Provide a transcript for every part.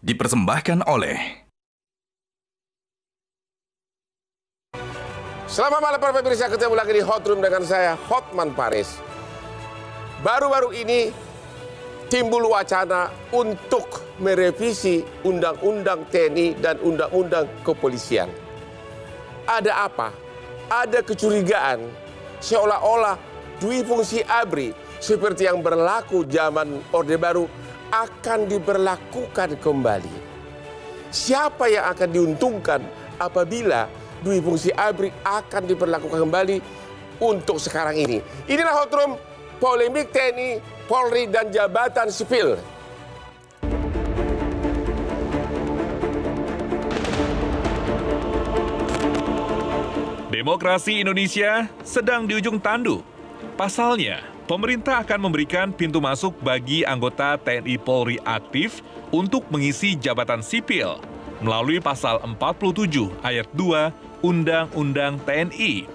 dipersembahkan oleh... Selamat malam para pemirsa, ketemu lagi di Hot Room dengan saya, Hotman Paris. Baru-baru ini timbul wacana untuk merevisi Undang-Undang TNI dan Undang-Undang Kepolisian. Ada apa? Ada kecurigaan seolah-olah dui fungsi ABRI seperti yang berlaku zaman Orde Baru akan diberlakukan kembali. Siapa yang akan diuntungkan apabila dui fungsi ABRI akan diberlakukan kembali untuk sekarang ini? Inilah Hot Room, polemik TNI, Polri, dan jabatan sipil. Demokrasi Indonesia sedang di ujung tanduk. Pasalnya, pemerintah akan memberikan pintu masuk bagi anggota TNI Polri aktif untuk mengisi jabatan sipil melalui pasal 47 ayat 2 Undang-Undang TNI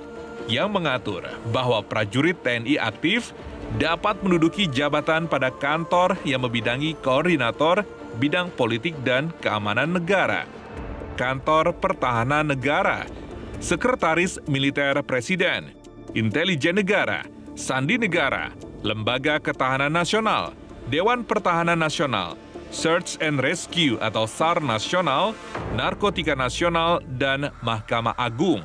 yang mengatur bahwa prajurit TNI aktif dapat menduduki jabatan pada kantor yang membidangi koordinator bidang politik dan keamanan negara, kantor pertahanan negara, sekretaris militer presiden, intelijen negara, sandi negara, lembaga ketahanan nasional, Dewan Pertahanan Nasional, Search and Rescue atau SAR Nasional, Narkotika Nasional, dan Mahkamah Agung.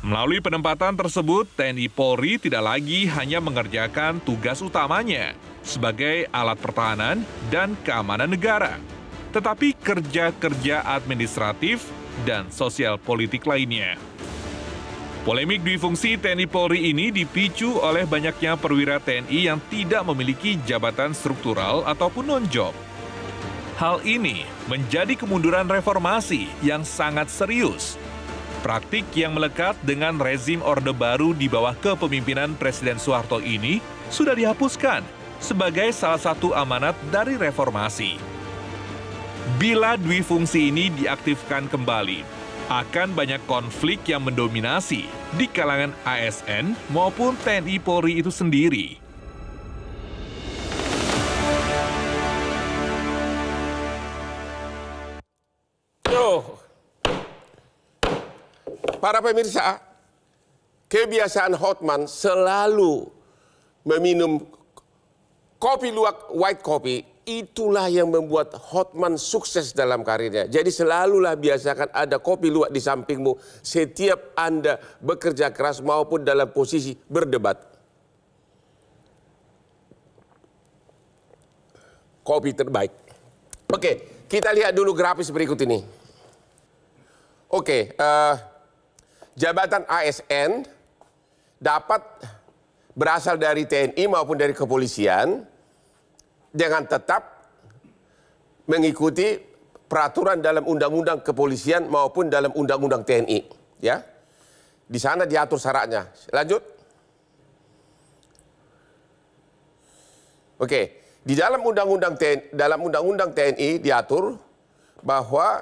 Melalui penempatan tersebut, TNI Polri tidak lagi hanya mengerjakan tugas utamanya sebagai alat pertahanan dan keamanan negara, tetapi kerja-kerja administratif dan sosial politik lainnya. Polemik dui fungsi TNI Polri ini dipicu oleh banyaknya perwira TNI yang tidak memiliki jabatan struktural ataupun non-job. Hal ini menjadi kemunduran reformasi yang sangat serius. Praktik yang melekat dengan rezim Orde Baru di bawah kepemimpinan Presiden Soeharto ini sudah dihapuskan sebagai salah satu amanat dari reformasi. Bila dui fungsi ini diaktifkan kembali, akan banyak konflik yang mendominasi di kalangan ASN maupun TNI Polri itu sendiri. Para pemirsa, kebiasaan Hotman selalu meminum kopi luwak white coffee. Itulah yang membuat Hotman sukses dalam karirnya. Jadi selalulah biasakan ada kopi luwak di sampingmu setiap Anda bekerja keras maupun dalam posisi berdebat. Kopi terbaik. Oke, kita lihat dulu grafis berikut ini. Oke, jabatan ASN dapat berasal dari TNI maupun dari kepolisian dengan tetap mengikuti peraturan dalam Undang-Undang Kepolisian maupun dalam Undang-Undang TNI. Ya, di sana diatur syaratnya. Lanjut. Oke, di dalam Undang-Undang TNI diatur bahwa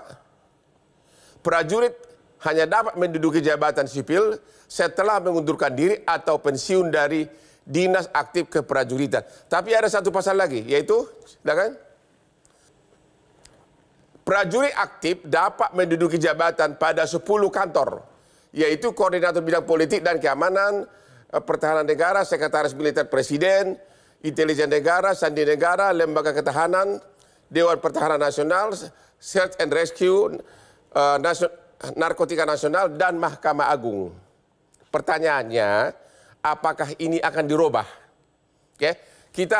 prajurit hanya dapat menduduki jabatan sipil setelah mengundurkan diri atau pensiun dari dinas aktif keprajuritan. Tapi ada satu pasal lagi, yaitu, silakan. Prajurit aktif dapat menduduki jabatan pada 10 kantor, yaitu koordinator bidang politik dan keamanan, pertahanan negara, sekretaris militer presiden, intelijen negara, sandi negara, lembaga ketahanan, Dewan Pertahanan Nasional, Search and Rescue, Narkotika Nasional, dan Mahkamah Agung. Pertanyaannya, apakah ini akan dirubah? Oke,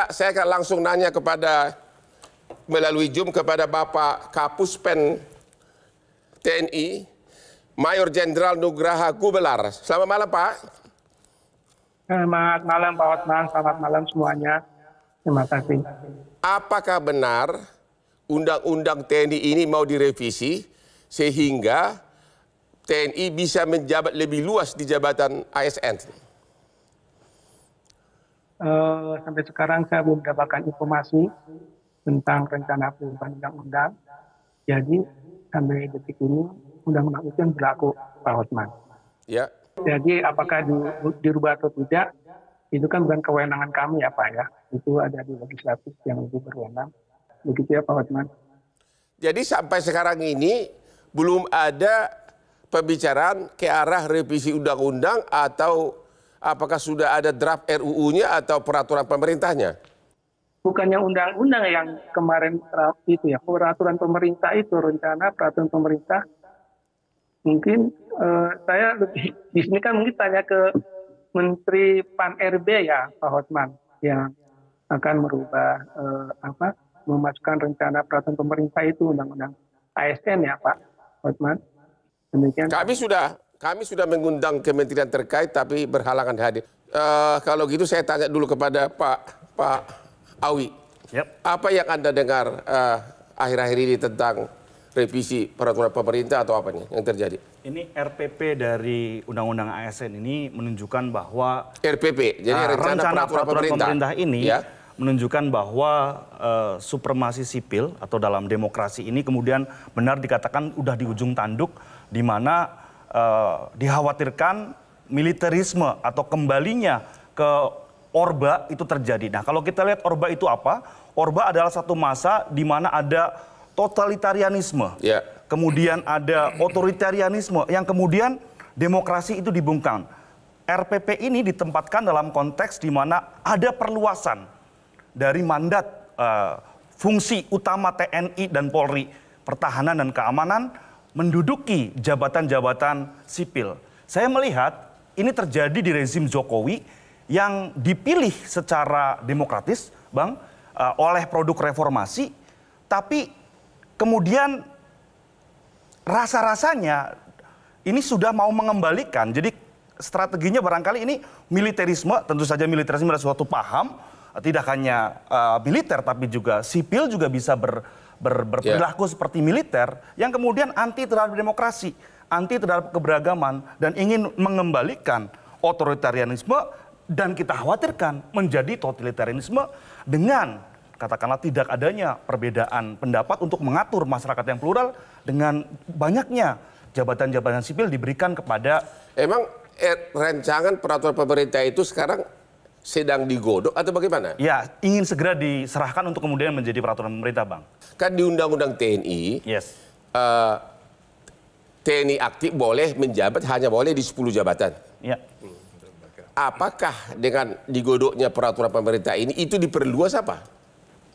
saya akan langsung nanya melalui Zoom kepada Bapak Kapuspen TNI, Mayor Jenderal Nugraha Gumelar. Selamat malam, Pak. Selamat malam, Pak Hotman. Selamat malam semuanya. Terima kasih. Apakah benar Undang-Undang TNI ini mau direvisi sehingga TNI bisa menjabat lebih luas di jabatan ASN? Sampai sekarang saya belum mendapatkan informasi tentang rencana perubahan undang-undang. Jadi sampai detik ini undang-undang itu yang berlaku, Pak Hotman. Ya. Jadi apakah dirubah atau tidak, itu kan bukan kewenangan kami ya Pak ya. Itu ada di legislatif yang lebih berwenang. Begitu ya Pak Hotman. Jadi sampai sekarang ini belum ada pembicaraan ke arah revisi undang-undang atau apakah sudah ada draft RUU-nya atau peraturan pemerintahnya? Bukannya undang-undang yang kemarin itu ya, peraturan pemerintah itu, rencana peraturan pemerintah. Mungkin saya lebih di sini kan mungkin tanya ke Menteri Pan-RB ya, Pak Hotman, yang akan merubah memasukkan rencana peraturan pemerintah itu undang-undang ASN ya, Pak Hotman. Demikian. Kami sudah mengundang kementerian terkait tapi berhalangan hadir. Kalau gitu saya tanya dulu kepada Pak Awi. Yep. Apa yang Anda dengar akhir-akhir ini tentang revisi peraturan pemerintah atau apa nih yang terjadi? Ini RPP dari Undang-Undang ASN ini menunjukkan bahwa RPP, jadi rencana peraturan pemerintah ini ya, menunjukkan bahwa supremasi sipil atau dalam demokrasi ini kemudian benar dikatakan udah di ujung tanduk, di mana dikhawatirkan militerisme atau kembalinya ke Orba itu terjadi. Nah, kalau kita lihat Orba itu apa? Orba adalah satu masa di mana ada totalitarianisme, ya, kemudian ada otoritarianisme, yang kemudian demokrasi itu dibungkam. RPP ini ditempatkan dalam konteks di mana ada perluasan dari mandat fungsi utama TNI dan Polri, pertahanan dan keamanan, menduduki jabatan-jabatan sipil. Saya melihat ini terjadi di rezim Jokowi yang dipilih secara demokratis, Bang, oleh produk reformasi, tapi kemudian rasa-rasanya ini sudah mau mengembalikan. Jadi strateginya barangkali ini militerisme, tentu saja militerisme adalah suatu paham, tidak hanya militer tapi juga sipil juga bisa berperilaku seperti militer, yang kemudian anti terhadap demokrasi, anti terhadap keberagaman, dan ingin mengembalikan otoritarianisme, dan kita khawatirkan menjadi totalitarianisme dengan katakanlah tidak adanya perbedaan pendapat untuk mengatur masyarakat yang plural, dengan banyaknya jabatan-jabatan sipil diberikan kepada... Emang rancangan peraturan pemerintah itu sekarang sedang digodok atau bagaimana? Ya, ingin segera diserahkan untuk kemudian menjadi peraturan pemerintah, Bang. Kan di Undang-Undang TNI, Yes. TNI aktif boleh menjabat hanya boleh di 10 jabatan. Ya. Apakah dengan digodoknya peraturan pemerintah ini itu diperluas apa?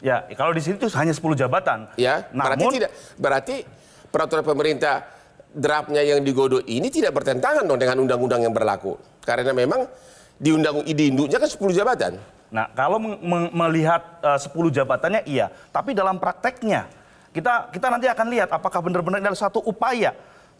Ya, kalau di sini itu hanya 10 jabatan. Ya, namun berarti peraturan pemerintah draftnya yang digodok ini tidak bertentangan dong dengan undang-undang yang berlaku. Karena memang di induknya kan 10 jabatan. Nah, kalau melihat 10 jabatannya iya, tapi dalam prakteknya kita nanti akan lihat apakah benar-benar ada satu upaya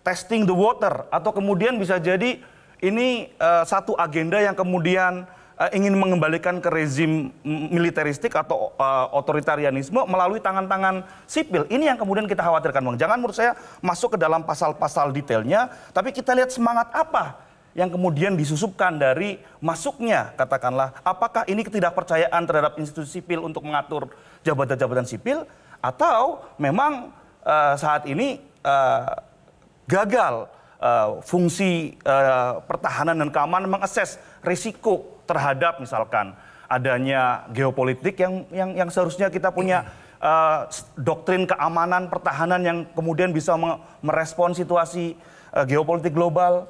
testing the water, atau kemudian bisa jadi ini satu agenda yang kemudian ingin mengembalikan ke rezim militeristik atau otoritarianisme melalui tangan-tangan sipil. Ini yang kemudian kita khawatirkan, Bang. Jangan menurut saya masuk ke dalam pasal-pasal detailnya, tapi kita lihat semangat apa yang kemudian disusupkan dari masuknya, katakanlah, apakah ini ketidakpercayaan terhadap institusi sipil untuk mengatur jabatan-jabatan sipil, atau memang saat ini gagal fungsi pertahanan dan keamanan mengakses risiko terhadap misalkan adanya geopolitik yang seharusnya kita punya doktrin keamanan pertahanan yang kemudian bisa merespon situasi geopolitik global,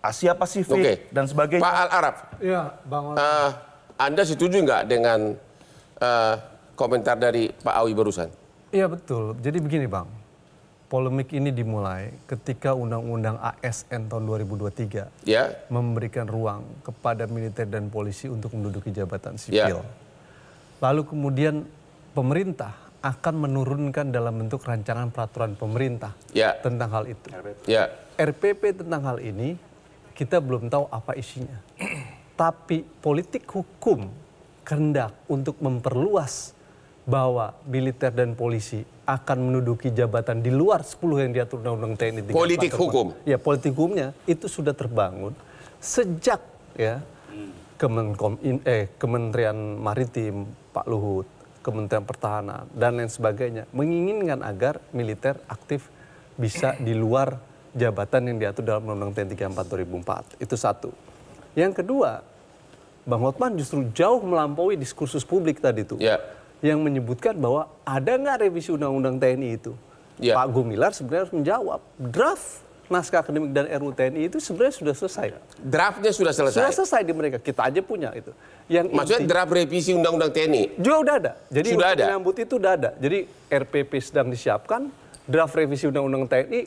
Asia Pasifik, dan sebagainya. Pak Al-Araf, ya, Bang. Anda setuju nggak dengan komentar dari Pak Awi barusan? Iya betul. Jadi begini, Bang. Polemik ini dimulai ketika Undang-Undang ASN tahun 2023 memberikan ruang kepada militer dan polisi untuk menduduki jabatan sipil. Lalu kemudian pemerintah akan menurunkan dalam bentuk rancangan peraturan pemerintah tentang hal itu. RPP tentang hal ini kita belum tahu apa isinya. Tapi politik hukum kehendak untuk memperluas bahwa militer dan polisi akan menduduki jabatan di luar 10 yang diatur Undang-Undang TNI. Politik hukum. Ya, politik hukumnya itu sudah terbangun sejak ya Kementerian Maritim Pak Luhut, Kementerian Pertahanan dan lain sebagainya menginginkan agar militer aktif bisa di luar jabatan yang diatur dalam Undang-Undang TNI 34 2004. Itu satu. Yang kedua, Bang Hotman justru jauh melampaui diskursus publik tadi itu. yang menyebutkan bahwa ada nggak revisi undang-undang TNI itu. Ya. Pak Gumilar sebenarnya harus menjawab. Draft naskah akademik dan RUU TNI itu sebenarnya sudah selesai. Draftnya sudah selesai? Sudah selesai di mereka. Kita aja punya itu. Yang maksudnya draft revisi undang-undang TNI? Juga udah ada. Jadi sudah ada? menyambut itu udah ada. Jadi RPP sedang disiapkan, draft revisi undang-undang TNI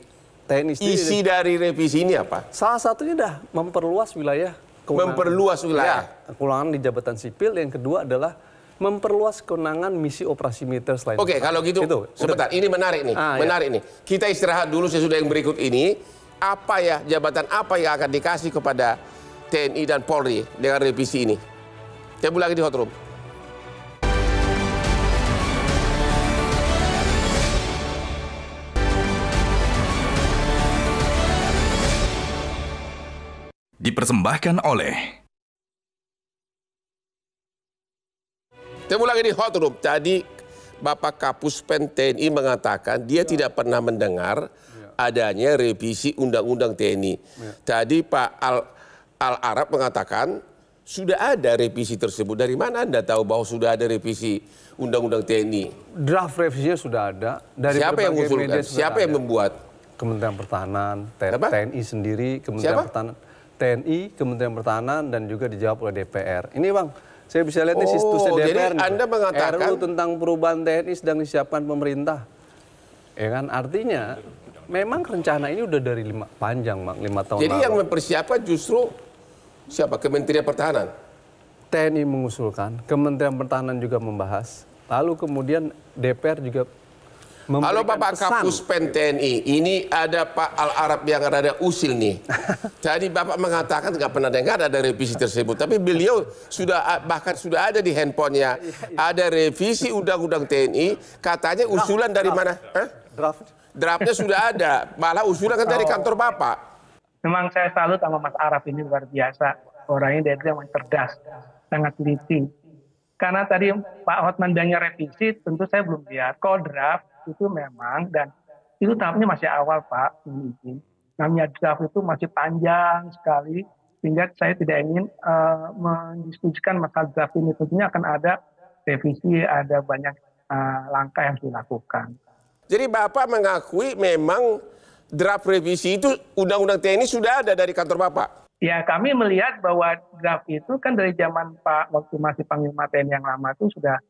sendiri. Isi dari revisi ini apa? Salah satunya dah memperluas wilayah kewenangan. Memperluas wilayah? Ya, kewenangan di jabatan sipil. Yang kedua adalah memperluas kewenangan misi operasi militer selain. Oke, kalau gitu, sebentar. Ini menarik nih, menarik nih. Kita istirahat dulu sesudah yang berikut ini. Apa ya, jabatan apa yang akan dikasih kepada TNI dan Polri dengan revisi ini? Temu lagi di Hot Room. Dipersembahkan oleh Temu lagi di Hot Room. Tadi Bapak Kapuspen TNI mengatakan dia tidak pernah mendengar adanya revisi Undang-Undang TNI. Tadi Pak Al-Arab mengatakan sudah ada revisi tersebut. Dari mana Anda tahu bahwa sudah ada revisi Undang-Undang TNI? Draft revisinya sudah ada. Dari siapa yang mengusulkan? Siapa yang membuat? Kementerian Pertahanan, TNI sendiri, Kementerian Pertahanan, TNI, Kementerian Pertahanan, dan juga dijawab oleh DPR. Ini Bang, saya bisa lihat nih situsnya DPR. Jadi Anda mengatakan RUU tentang perubahan TNI sedang disiapkan pemerintah. Ya kan, artinya memang rencana ini udah dari panjang, Bang, 5 tahun Jadi lalu. yang mempersiapkan justru siapa? Kementerian Pertahanan? TNI mengusulkan, Kementerian Pertahanan juga membahas, lalu kemudian DPR juga memberikan Halo Bapak Kapuspen TNI, ini ada Pak Al-Arab yang rada usil nih. Tadi Bapak mengatakan nggak pernah dengar ada revisi tersebut, tapi beliau bahkan sudah ada di handphonenya, ada revisi Undang-Undang TNI, katanya usulan dari mana? Draftnya sudah ada, malah usulan kan dari kantor Bapak. Memang saya salut sama Mas Araf, ini luar biasa. Orangnya dari yang cerdas, sangat teliti. Karena tadi Pak Hotman bilangnya revisi, tentu saya belum lihat. Kalau draft itu memang, dan itu tahapnya masih awal Pak. Namanya draft itu masih panjang sekali, sehingga saya tidak ingin mendiskusikan masalah draft ini. Tentunya akan ada revisi, ada banyak langkah yang dilakukan. Jadi Bapak mengakui memang draft revisi itu Undang-Undang TNI sudah ada dari kantor Bapak? Ya, kami melihat bahwa draft itu kan dari zaman Pak, waktu masih Panglima TNI yang lama itu sudah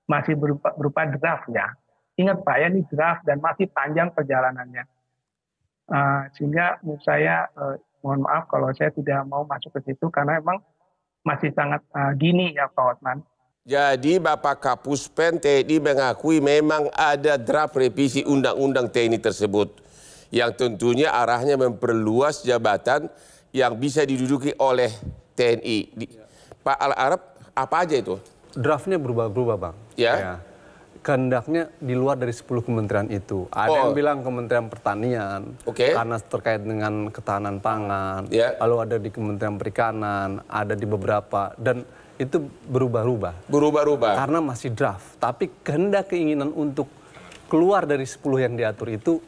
masih berupa draft ya. Ingat Pak ya, ini draft dan masih panjang perjalanannya. Sehingga menurut saya, mohon maaf kalau saya tidak mau masuk ke situ karena memang masih sangat gini ya Pak Hotman. Jadi Bapak Kapuspen TNI mengakui memang ada draft revisi Undang-Undang TNI tersebut. Yang tentunya arahnya memperluas jabatan yang bisa diduduki oleh TNI. Pak Al-Arab, apa aja itu? Draftnya berubah-ubah Bang. Ya. Kehendaknya di luar dari 10 kementerian itu. Ada yang bilang Kementerian Pertanian, karena terkait dengan ketahanan pangan. Lalu ada di Kementerian Perikanan, ada di beberapa. Dan itu berubah-ubah. Berubah-ubah. Karena masih draft. Tapi kehendak keinginan untuk keluar dari 10 yang diatur itu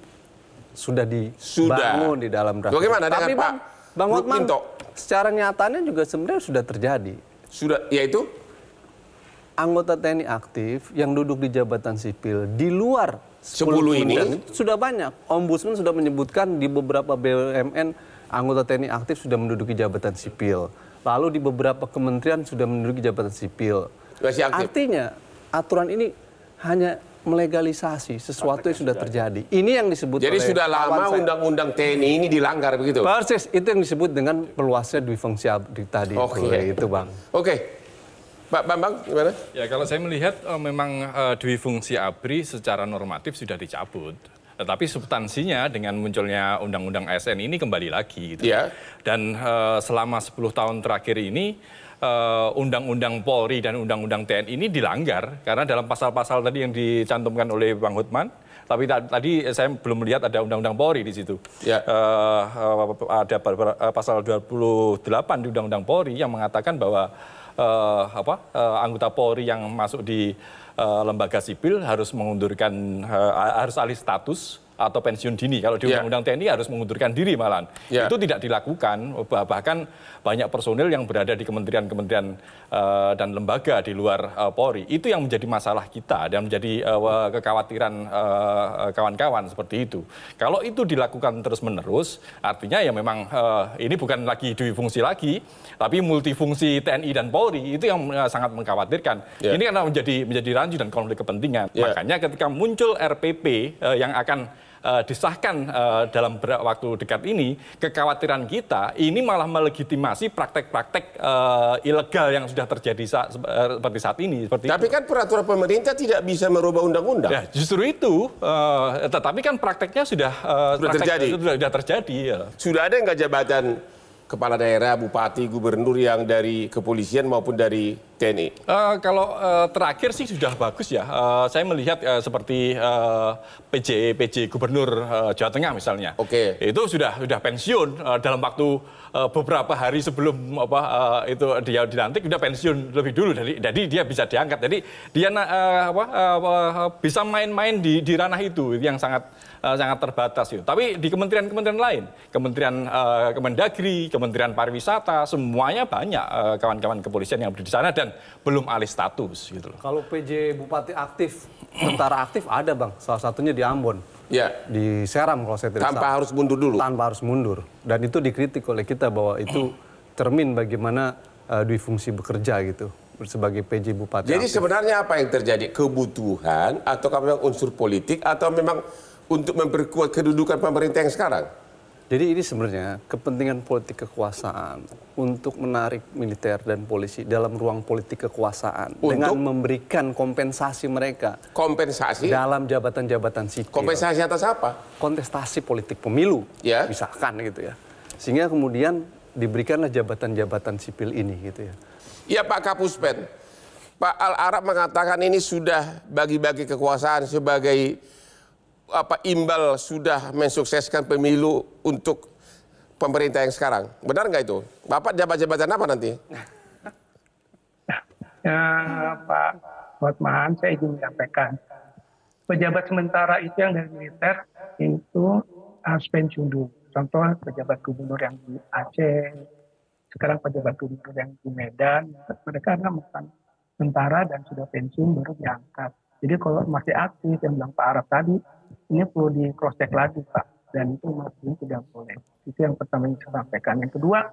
sudah dibangun di dalam draft. Bagaimana tapi dengan Bang Hotman, secara nyatanya juga sebenarnya sudah terjadi. Sudah, yaitu? Anggota TNI aktif yang duduk di jabatan sipil di luar 10 ini sudah banyak. Ombudsman sudah menyebutkan di beberapa BUMN anggota TNI aktif sudah menduduki jabatan sipil. Lalu di beberapa kementerian sudah menduduki jabatan sipil. Artinya aturan ini hanya melegalisasi sesuatu yang sudah terjadi. Ini yang disebut jadi oleh sudah lama Undang-Undang TNI ini dilanggar begitu? Persis, itu yang disebut dengan perluasnya dwi-fungsi ABRI tadi. Itu Bang. Pak Bambang, gimana? Ya, kalau saya melihat memang dwi-fungsi ABRI secara normatif sudah dicabut. Tetapi substansinya dengan munculnya Undang-Undang ASN ini kembali lagi. Gitu. Dan selama 10 tahun terakhir ini, Undang-Undang Polri dan Undang-Undang TNI ini dilanggar. Karena dalam pasal-pasal tadi yang dicantumkan oleh Bang Hotman, tapi tadi saya belum melihat ada Undang-Undang Polri di situ. Ada pasal 28 di Undang-Undang Polri yang mengatakan bahwa anggota Polri yang masuk di lembaga sipil harus mengundurkan, harus alih status atau pensiun dini. Kalau di Undang-Undang TNI harus mengundurkan diri malahan. Itu tidak dilakukan. Bahkan banyak personil yang berada di kementerian-kementerian dan lembaga di luar Polri. Itu yang menjadi masalah kita dan menjadi kekhawatiran kawan-kawan seperti itu. Kalau itu dilakukan terus-menerus, artinya ya memang ini bukan lagi dui fungsi lagi, tapi multifungsi TNI dan Polri. Itu yang sangat mengkhawatirkan. Ini karena menjadi rancu dan konflik kepentingan. Makanya ketika muncul RPP yang akan disahkan dalam waktu dekat ini, kekhawatiran kita ini malah melegitimasi praktek-praktek ilegal yang sudah terjadi seperti saat ini. Tapi kan peraturan pemerintah tidak bisa merubah undang-undang. Ya, justru itu. Tetapi kan prakteknya sudah terjadi. Ya. Sudah ada nggak jabatan kepala daerah, bupati, gubernur yang dari kepolisian maupun dari TNI? Kalau terakhir sih sudah bagus ya. Saya melihat seperti PJ Gubernur Jawa Tengah misalnya. Itu sudah pensiun dalam waktu beberapa hari sebelum itu dia dilantik sudah pensiun lebih dulu. Jadi dia bisa diangkat. Jadi dia bisa main-main di ranah itu yang sangat terbatas itu. Tapi di kementerian-kementerian lain, Kementerian Kemendagri, Kementerian Pariwisata, semuanya banyak kawan-kawan kepolisian yang berada di sana dan belum alih status gitu loh. Kalau PJ Bupati aktif, tentara aktif ada Bang, salah satunya di Ambon. Di Seram kalau saya tidak salah. Tanpa harus mundur dulu. Tanpa harus mundur. Dan itu dikritik oleh kita bahwa itu cermin bagaimana dui fungsi bekerja gitu sebagai PJ Bupati. Jadi aktif. Sebenarnya apa yang terjadi? Kebutuhan atau memang unsur politik atau memang untuk memperkuat kedudukan pemerintah yang sekarang? Jadi ini sebenarnya kepentingan politik kekuasaan untuk menarik militer dan polisi dalam ruang politik kekuasaan dengan memberikan kompensasi mereka. Kompensasi? Dalam jabatan-jabatan sipil. Kompensasi atas apa? Kontestasi politik pemilu, misalkan gitu ya. Sehingga kemudian diberikanlah jabatan-jabatan sipil ini gitu ya. Iya Pak Kapuspen, Pak Al-Arab mengatakan ini sudah bagi-bagi kekuasaan sebagai imbal sudah mensukseskan pemilu untuk pemerintah yang sekarang. Benar nggak itu? Bapak jabatan apa nanti? Pak Hotman, saya ingin menyampaikan. Pejabat sementara itu yang dari militer itu harus pensiun dulu. Contoh pejabat gubernur yang di Aceh, sekarang pejabat gubernur yang di Medan, mereka bukan tentara dan sudah pensiun baru diangkat. Jadi kalau masih aktif yang bilang Pak Arab tadi, ini perlu di cross check lagi Pak, dan itu masih tidak boleh. Itu yang pertama yang saya sampaikan. Yang kedua,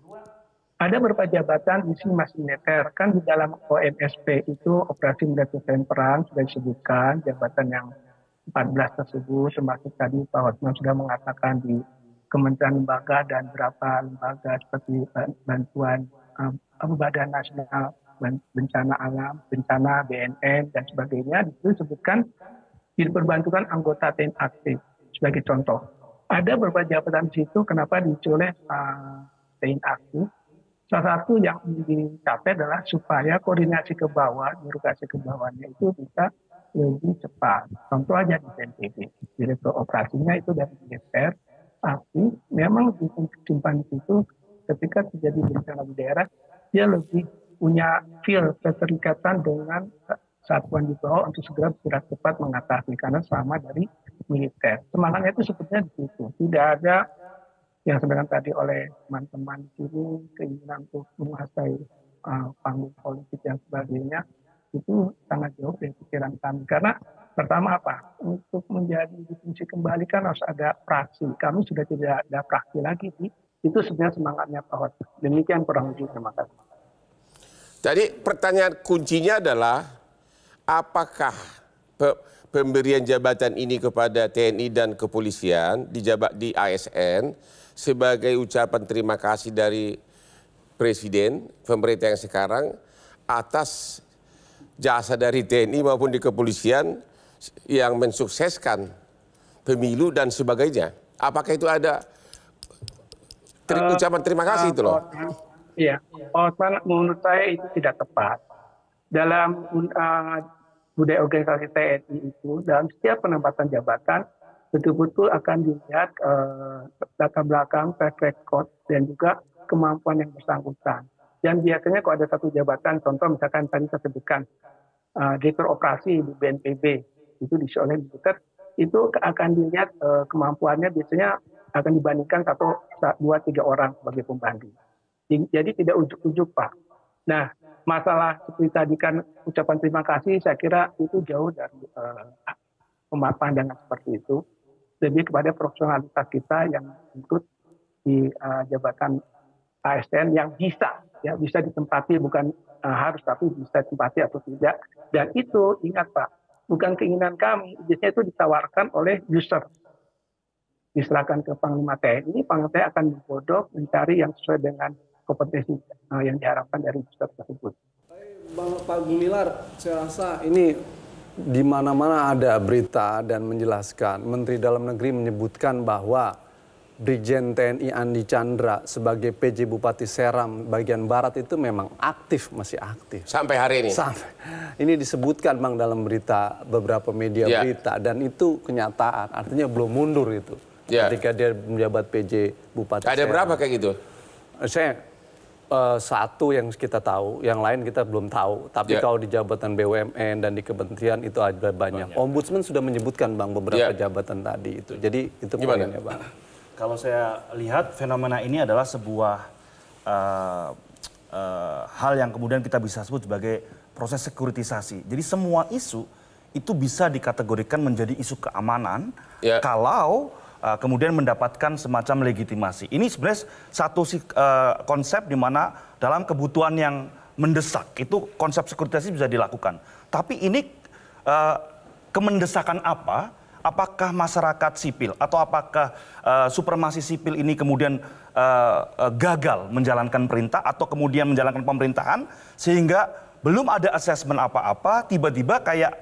ada beberapa jabatan isi masih militer. Kan di dalam OMSP itu operasi militer perang sudah disebutkan jabatan yang 14 tersebut, termasuk tadi Pak Hotman sudah mengatakan di Kementerian Lembaga dan beberapa lembaga seperti bantuan Badan Nasional Bencana Alam, Bencana, BNN dan sebagainya, itu disebutkan diperbantukan anggota TNI aktif sebagai contoh. Ada beberapa jabatan di situ kenapa diisi oleh TNI aktif. Salah satu yang dicapai adalah supaya koordinasi ke bawah, birokrasi ke bawahnya itu bisa lebih cepat. Contoh aja di BNPB, direktur operasinya itu dari militer aktif, memang disimpan di situ ketika terjadi bencana di daerah, dia lebih punya feel keterikatan dengan satuan di bawah untuk segera bergerak cepat mengatasi karena sama dari militer. Semangatnya itu sebetulnya di situ. Tidak ada yang sebenarnya tadi oleh teman-teman di sini keinginan untuk menguasai panggung politik dan sebagainya itu sangat jauh dari pikiran kami. Karena pertama apa? Untuk menjadi difungsi kembali kan harus ada praksi. Kami sudah tidak ada praksi lagi. Itu sebenarnya semangatnya Pak Hot. Demikian kurang lebih. Terima kasih. Jadi pertanyaan kuncinya adalah apakah pemberian jabatan ini kepada TNI dan kepolisian di ASN sebagai ucapan terima kasih dari Presiden, pemerintah yang sekarang atas jasa dari TNI maupun di kepolisian yang mensukseskan pemilu dan sebagainya. Apakah itu ada ucapan terima kasih itu loh? Iya, menurut saya itu tidak tepat. Dalam budaya organisasi TNI itu, dalam setiap penempatan jabatan, betul-betul akan dilihat latar belakang, track record, dan juga kemampuan yang bersangkutan. Dan biasanya kalau ada satu jabatan, contoh misalkan tadi saya sebutkan, direktur operasi di BNPB, itu diisi oleh militer, itu akan dilihat kemampuannya biasanya akan dibandingkan 1, 2, 3 orang sebagai pembanding. Jadi tidak ujuk-ujuk, Pak. Nah, masalah seperti tadi kan ucapan terima kasih, saya kira itu jauh dari pandangan seperti itu. Lebih kepada profesionalitas kita yang ikut di jabatan ASN yang bisa ditempati, bukan harus, tapi bisa ditempati atau tidak. Dan itu ingat Pak, bukan keinginan kami, biasanya itu ditawarkan oleh user. Diserahkan ke Panglima TNI, Panglima TNI akan menggodok, mencari yang sesuai dengan kompetensi yang diharapkan dari user tersebut. Pak Gumilar, saya rasa ini di mana-mana ada berita dan menjelaskan. Menteri Dalam Negeri menyebutkan bahwa Brigjen TNI Andi Chandra sebagai PJ Bupati Seram bagian Barat itu memang aktif, masih aktif. Sampai hari ini? Sampai. Ini disebutkan Bang dalam berita, beberapa media berita. Dan itu kenyataan, artinya belum mundur itu. Ketika dia menjabat PJ Bupati Ada Seram. berapa kayak gitu? Saya satu yang kita tahu, yang lain kita belum tahu. Tapi kalau di jabatan BUMN dan di kementerian itu ada banyak. Ombudsman sudah menyebutkan Bang beberapa jabatan tadi itu. Jadi itu poinnya Bang. Kalau saya lihat fenomena ini adalah sebuah hal yang kemudian kita bisa sebut sebagai proses sekuritisasi. Jadi semua isu itu bisa dikategorikan menjadi isu keamanan kalau kemudian mendapatkan semacam legitimasi. Ini sebenarnya satu konsep di mana dalam kebutuhan yang mendesak itu konsep sekuritisasi bisa dilakukan. Tapi ini kemendesakan apa? Apakah masyarakat sipil atau apakah supremasi sipil ini kemudian gagal menjalankan perintah atau kemudian menjalankan pemerintahan sehingga belum ada asesmen apa-apa, tiba-tiba kayak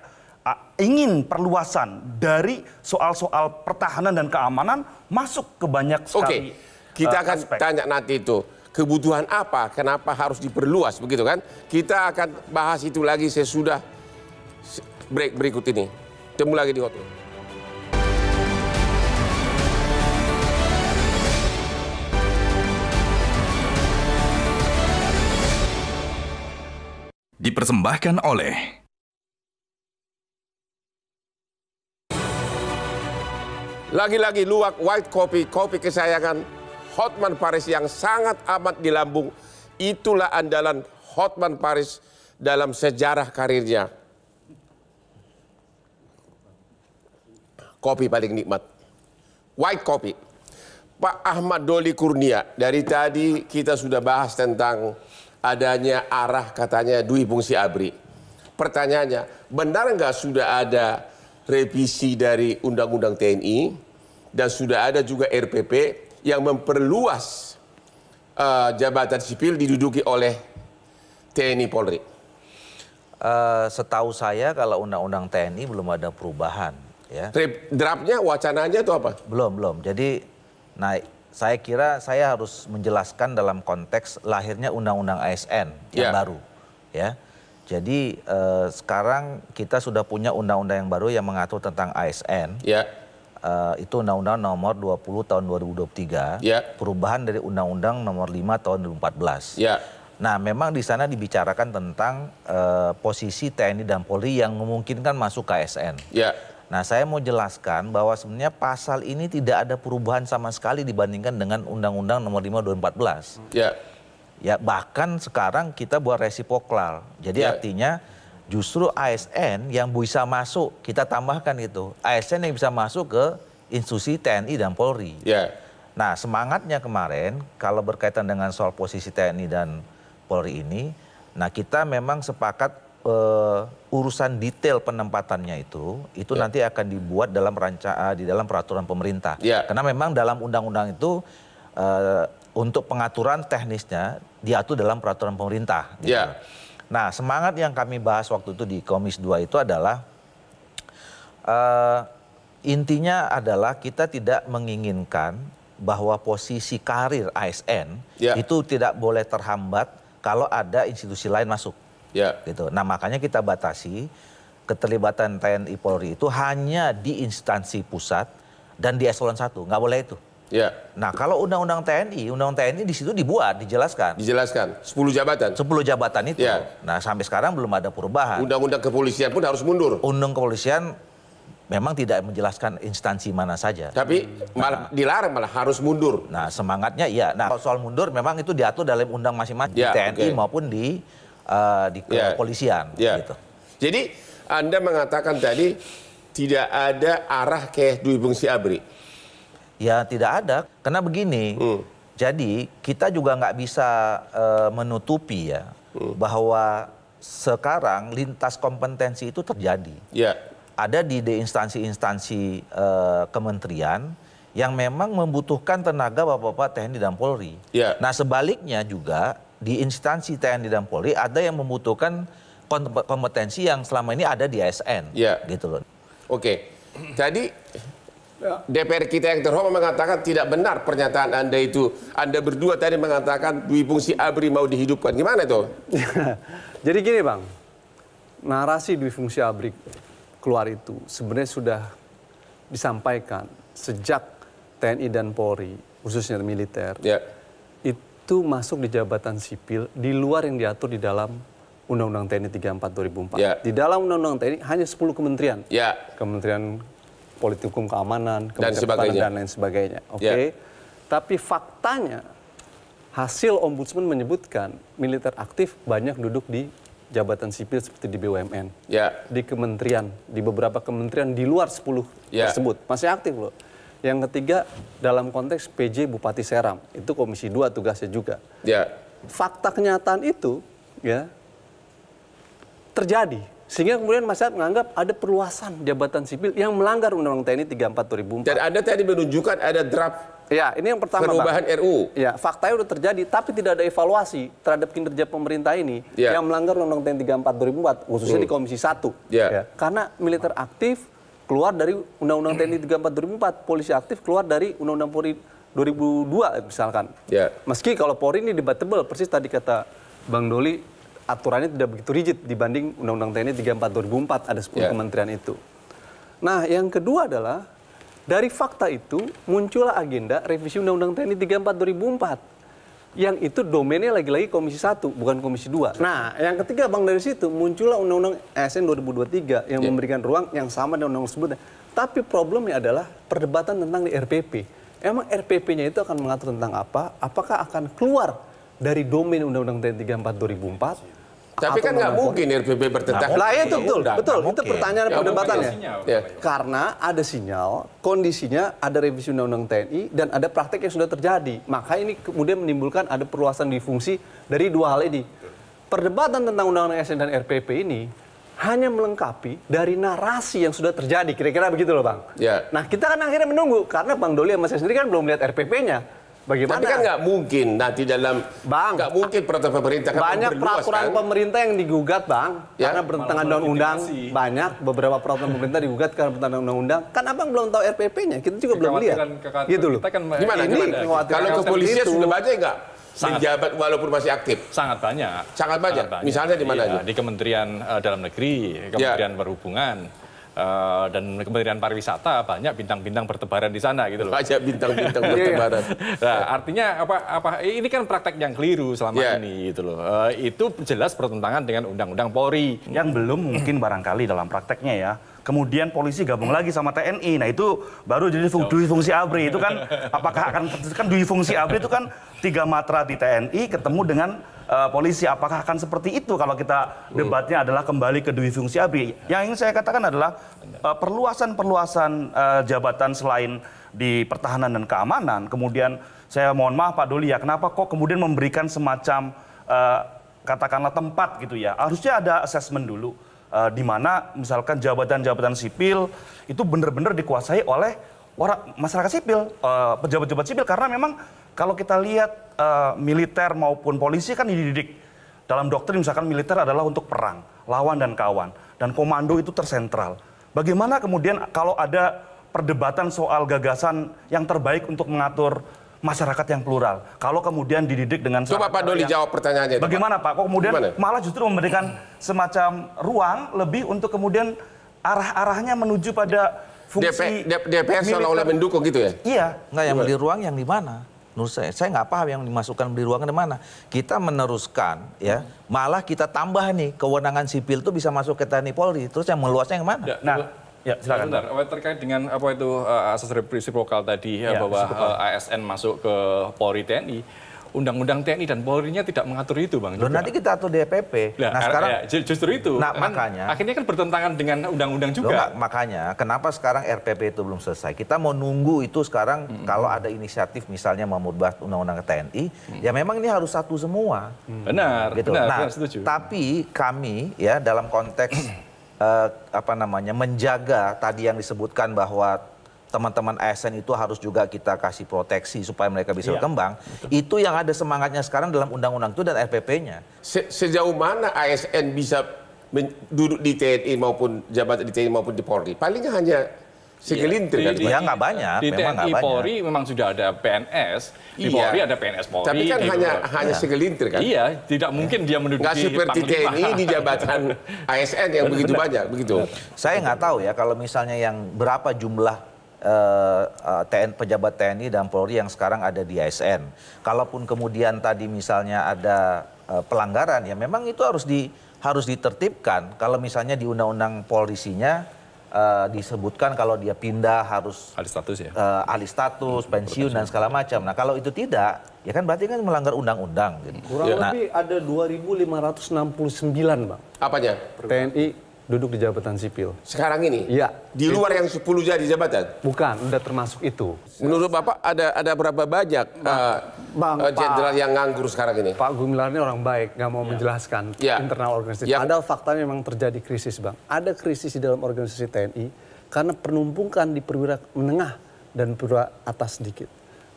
ingin perluasan dari soal-soal pertahanan dan keamanan masuk ke banyak sekali. Kita akan tanya nanti itu kebutuhan apa, kenapa harus diperluas begitu kan? Kita akan bahas itu lagi sesudah break berikut ini. Temu lagi di Hot Room. Dipersembahkan oleh lagi-lagi luwak white coffee, kopi kesayangan Hotman Paris yang sangat amat di lambung. Itulah andalan Hotman Paris dalam sejarah karirnya. Kopi paling nikmat, white coffee. Pak Ahmad Doli Kurnia, dari tadi kita sudah bahas tentang adanya arah katanya Dwi Fungsi ABRI. Pertanyaannya, benar nggak sudah ada revisi dari Undang-Undang TNI dan sudah ada juga RPP yang memperluas jabatan sipil diduduki oleh TNI Polri? Setahu saya kalau Undang-Undang TNI belum ada perubahan. Ya. Draftnya, wacananya itu apa? Belum. Jadi, saya kira saya harus menjelaskan dalam konteks lahirnya Undang-Undang ASN yang baru. Ya. Jadi sekarang kita sudah punya undang-undang yang baru yang mengatur tentang ASN. Itu Undang-Undang nomor 20 tahun 2023. Perubahan dari Undang-Undang nomor 5 tahun 2014. Nah, memang di sana dibicarakan tentang posisi TNI dan Polri yang memungkinkan masuk ke ASN. Nah, saya mau jelaskan bahwa sebenarnya pasal ini tidak ada perubahan sama sekali dibandingkan dengan Undang-Undang nomor 5 2014. Ya, bahkan sekarang kita buat resiprokal. Jadi artinya justru ASN yang bisa masuk, kita tambahkan itu. ASN yang bisa masuk ke institusi TNI dan Polri. Nah, semangatnya kemarin kalau berkaitan dengan soal posisi TNI dan Polri ini, nah kita memang sepakat urusan detail penempatannya itu nanti akan dibuat dalam di dalam peraturan pemerintah. Karena memang dalam undang-undang itu untuk pengaturan teknisnya diatur dalam peraturan pemerintah. Gitu. Nah, semangat yang kami bahas waktu itu di Komisi 2 itu adalah intinya adalah kita tidak menginginkan bahwa posisi karir ASN itu tidak boleh terhambat kalau ada institusi lain masuk. Gitu. Nah, makanya kita batasi keterlibatan TNI Polri itu hanya di instansi pusat dan di eselon 1, nggak boleh itu. Nah, kalau undang-undang TNI di situ dijelaskan. 10 jabatan. 10 jabatan itu. Nah, sampai sekarang belum ada perubahan. Undang-undang kepolisian pun harus mundur. Undang kepolisian memang tidak menjelaskan instansi mana saja. Tapi malah dilarang, malah harus mundur. Nah, semangatnya iya. Nah, kalau soal mundur memang itu diatur dalam undang masing-masing, di TNI maupun di kepolisian. Gitu. Jadi Anda mengatakan tadi tidak ada arah ke Dwi Fungsi ABRI? Ya tidak ada, karena begini. Jadi kita juga nggak bisa menutupi ya bahwa sekarang lintas kompetensi itu terjadi. Ada di instansi-instansi kementerian yang memang membutuhkan tenaga bapak-bapak TNI dan Polri. Nah sebaliknya juga di instansi TNI dan Polri ada yang membutuhkan kompetensi yang selama ini ada di ASN. Gitu loh. Oke, tadi DPR kita yang terhormat mengatakan tidak benar pernyataan Anda itu. Anda berdua tadi mengatakan Dwi Fungsi ABRI mau dihidupkan. Gimana itu? Jadi gini Bang, narasi Dwi Fungsi ABRI keluar itu sebenarnya sudah disampaikan sejak TNI dan Polri, khususnya militer, itu masuk di jabatan sipil di luar yang diatur di dalam Undang-Undang TNI 34 2004. Di dalam Undang-Undang TNI hanya 10 kementerian. Kementerian Politik Hukum Keamanan, Kementerian Pertahanan dan lain sebagainya. Oke. Tapi faktanya hasil Ombudsman menyebutkan militer aktif banyak duduk di jabatan sipil seperti di BUMN, di kementerian, di beberapa kementerian di luar 10 tersebut masih aktif loh. Yang ketiga dalam konteks PJ Bupati Seram, itu Komisi 2 tugasnya juga. Fakta kenyataan itu terjadi sehingga kemudian masyarakat menganggap ada perluasan jabatan sipil yang melanggar Undang-Undang TNI 34 2004. Dan Anda tadi menunjukkan ada draft ini yang pertama, perubahan RUU. Faktanya udah terjadi, tapi tidak ada evaluasi terhadap kinerja pemerintah ini yang melanggar Undang-Undang TNI 34 2004, khususnya di Komisi 1. Karena militer aktif keluar dari Undang-Undang TNI 34 2004, polisi aktif keluar dari Undang-Undang Polri 2002 misalkan. Meski kalau Polri ini debatable, persis tadi kata Bang Doli, aturannya tidak begitu rigid dibanding Undang-Undang TNI 34 2004, ada 10 kementerian itu. Nah, yang kedua adalah dari fakta itu muncullah agenda revisi Undang-Undang TNI 34 2004. Yang itu domainnya lagi-lagi Komisi 1, bukan Komisi 2. Nah, yang ketiga Bang, dari situ muncullah Undang-Undang ASN 2023 yang memberikan ruang yang sama dengan undang-undang sebutnya. Tapi problemnya adalah perdebatan tentang di RPP. Emang RPP-nya itu akan mengatur tentang apa? Apakah akan keluar dari domain Undang-Undang TNI 34 2004? Tapi kan nggak mungkin RPP bertentangan. Lah itu betul. Itu pertanyaan perdebatannya. Karena ada sinyal, kondisinya ada revisi Undang-Undang TNI dan ada praktek yang sudah terjadi. Maka ini kemudian menimbulkan ada perluasan difungsi dari dua hal ini. Perdebatan tentang Undang-Undang ASN dan RPP ini hanya melengkapi dari narasi yang sudah terjadi. Kira-kira begitu loh Bang. Nah kita kan akhirnya menunggu karena Bang Doli sama saya sendiri kan belum lihat RPP-nya. Bagaimana? Tapi kan nggak mungkin nanti dalam nggak mungkin peraturan pemerintah kan banyak peraturan pemerintah yang digugat Bang karena bertentangan dengan undang. Banyak beberapa peraturan pemerintah digugat karena bertentangan undang. Kan Abang belum tahu RPP-nya, kita juga belum lihat. Gitu loh. Gimana? Kalau kepolisian sudah banyak nggak menjabat walaupun masih aktif? Sangat banyak. Sangat banyak. Misalnya di mana aja? Di Kementerian Dalam Negeri, Kementerian Perhubungan. Dan Kementerian Pariwisata banyak bintang-bintang bertebaran di sana gitu loh. Banyak bintang-bintang bertebaran. Nah, artinya apa ini kan praktek yang keliru selama ini gitu loh. Itu jelas bertentangan dengan Undang-Undang Polri. Yang belum mungkin barangkali dalam prakteknya ya. Kemudian polisi gabung lagi sama TNI. Nah itu baru jadi Dwi Fungsi ABRI. Itu kan apakah akan Dwi Fungsi ABRI itu kan 3 matra di TNI ketemu dengan polisi. Apakah akan seperti itu kalau kita debatnya adalah kembali ke Dwi Fungsi ABRI? Yang ingin saya katakan adalah perluasan jabatan selain di pertahanan dan keamanan. Kemudian saya mohon maaf Pak Doli ya, kenapa kok kemudian memberikan semacam katakanlah tempat gitu ya? Harusnya ada assessment dulu. Di mana misalkan jabatan-jabatan sipil itu benar-benar dikuasai oleh orang masyarakat sipil, pejabat-pejabat sipil, karena memang kalau kita lihat militer maupun polisi kan dididik dalam doktrin misalkan militer adalah untuk perang, lawan dan kawan, dan komando itu tersentral. Bagaimana kemudian kalau ada perdebatan soal gagasan yang terbaik untuk mengatur masyarakat yang plural. Kalau kemudian dididik dengan... Coba Pak Doli jawab pertanyaannya. Bagaimana Pak? Kok kemudian malah justru memberikan semacam ruang lebih untuk kemudian arah-arahnya menuju pada fungsi... DPR seolah-olah mendukung gitu ya? Iya. Nggak, yang beli ruang yang di mana? Menurut saya nggak paham yang dimasukkan beli ruang di mana. Kita meneruskan, ya, malah kita tambah nih kewenangan sipil itu bisa masuk ke TNI Polri. Terus yang meluasnya yang mana? Nah, Ya, silakan. Bentar, terkait dengan apa itu asas resiprokal tadi ya, bahwa ASN masuk ke Polri TNI. Undang-undang TNI dan Polri-nya tidak mengatur itu, Bang. Loh, nanti kita atur DPP. Nah, sekarang justru itu. Nah, makanya akhirnya kan bertentangan dengan undang-undang juga. Makanya kenapa sekarang RPP itu belum selesai? Kita mau nunggu itu sekarang kalau ada inisiatif misalnya mau merubah undang-undang TNI, ya memang ini harus satu semua. Benar, gitu. benar, nah, setuju. Tapi kami ya dalam konteks menjaga tadi yang disebutkan bahwa teman-teman ASN itu harus juga kita kasih proteksi supaya mereka bisa berkembang. Itu yang ada semangatnya sekarang dalam undang-undang itu dan RPP-nya. Sejauh mana ASN bisa duduk di TNI maupun jabatan di TNI maupun di Polri? Paling hanya segelintir kan? Ya nggak banyak. Di TNI Polri memang sudah ada PNS. Di Polri ada PNS Polri. Tapi kan hanya segelintir kan? Iya, tidak mungkin dia menduduki nggak seperti TNI di jabatan ASN yang begitu banyak, begitu. Saya nggak tahu ya kalau misalnya yang berapa jumlah pejabat TNI dan Polri yang sekarang ada di ASN. Kalaupun kemudian tadi misalnya ada pelanggaran, ya memang itu harus ditertibkan. Kalau misalnya di undang-undang polisinya disebutkan kalau dia pindah harus alih status ya, alih status, pensiun dan segala macam. Nah kalau itu tidak, ya kan berarti kan melanggar undang-undang. Gitu. Kurang lebih ada 2.569, Bang. Apanya? TNI duduk di jabatan sipil. Sekarang ini? Iya. Di luar yang 10 jadi jabatan? Bukan, udah termasuk itu. Menurut Bapak ada berapa banyak jenderal yang nganggur sekarang ini? Pak Gumilar ini orang baik, nggak mau menjelaskan internal organisasi. Padahal faktanya memang terjadi krisis, Bang. Ada krisis di dalam organisasi TNI karena penumpukan di perwira menengah dan perwira atas sedikit.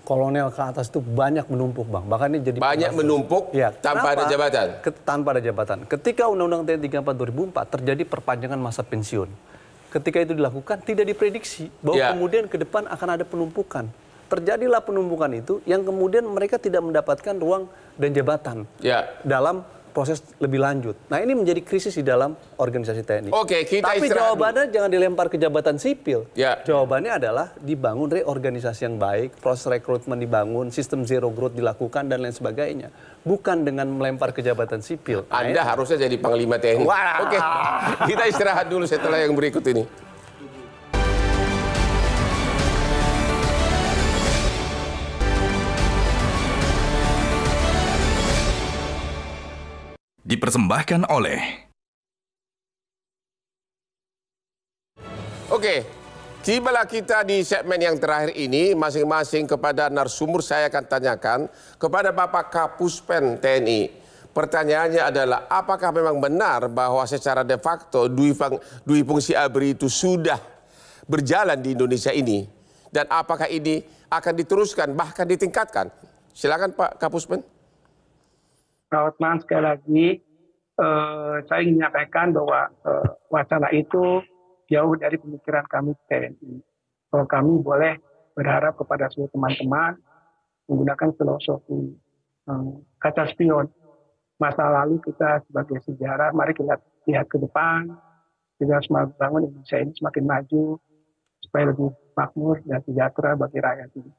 Kolonel ke atas itu banyak menumpuk, Bang. Bahkan ini jadi banyak menumpuk tanpa ada jabatan. Tanpa ada jabatan. Ketika Undang-Undang TNI 34 2004 terjadi perpanjangan masa pensiun. Ketika itu dilakukan tidak diprediksi bahwa kemudian ke depan akan ada penumpukan. Terjadilah penumpukan itu yang kemudian mereka tidak mendapatkan ruang dan jabatan dalam proses lebih lanjut. Nah ini menjadi krisis di dalam organisasi TNI. Oke, kita tapi jawabannya jangan dilempar ke jabatan sipil. Jawabannya adalah dibangun reorganisasi yang baik, proses rekrutmen dibangun, sistem zero growth dilakukan dan lain sebagainya. Bukan dengan melempar ke jabatan sipil. Anda harusnya jadi Panglima TNI. Oke, kita istirahat dulu setelah yang berikut ini. Dipersembahkan oleh Oke, tibalah kita di segmen yang terakhir ini. Masing-masing kepada narsumber saya akan tanyakan kepada Bapak Kapuspen TNI. Pertanyaannya adalah apakah memang benar bahwa secara de facto dui fungsi ABRI itu sudah berjalan di Indonesia ini? Dan apakah ini akan diteruskan bahkan ditingkatkan? Silakan Pak Kapuspen. Selamat malam sekali lagi. Saya ingin menyampaikan bahwa wacana itu jauh dari pemikiran kami TNI. Bahwa kami boleh berharap kepada seluruh teman-teman menggunakan filosofi kaca spion. Masa lalu kita sebagai sejarah, mari kita lihat ke depan. Kita harus membangun Indonesia ini semakin maju, supaya lebih makmur dan sejahtera bagi rakyat ini.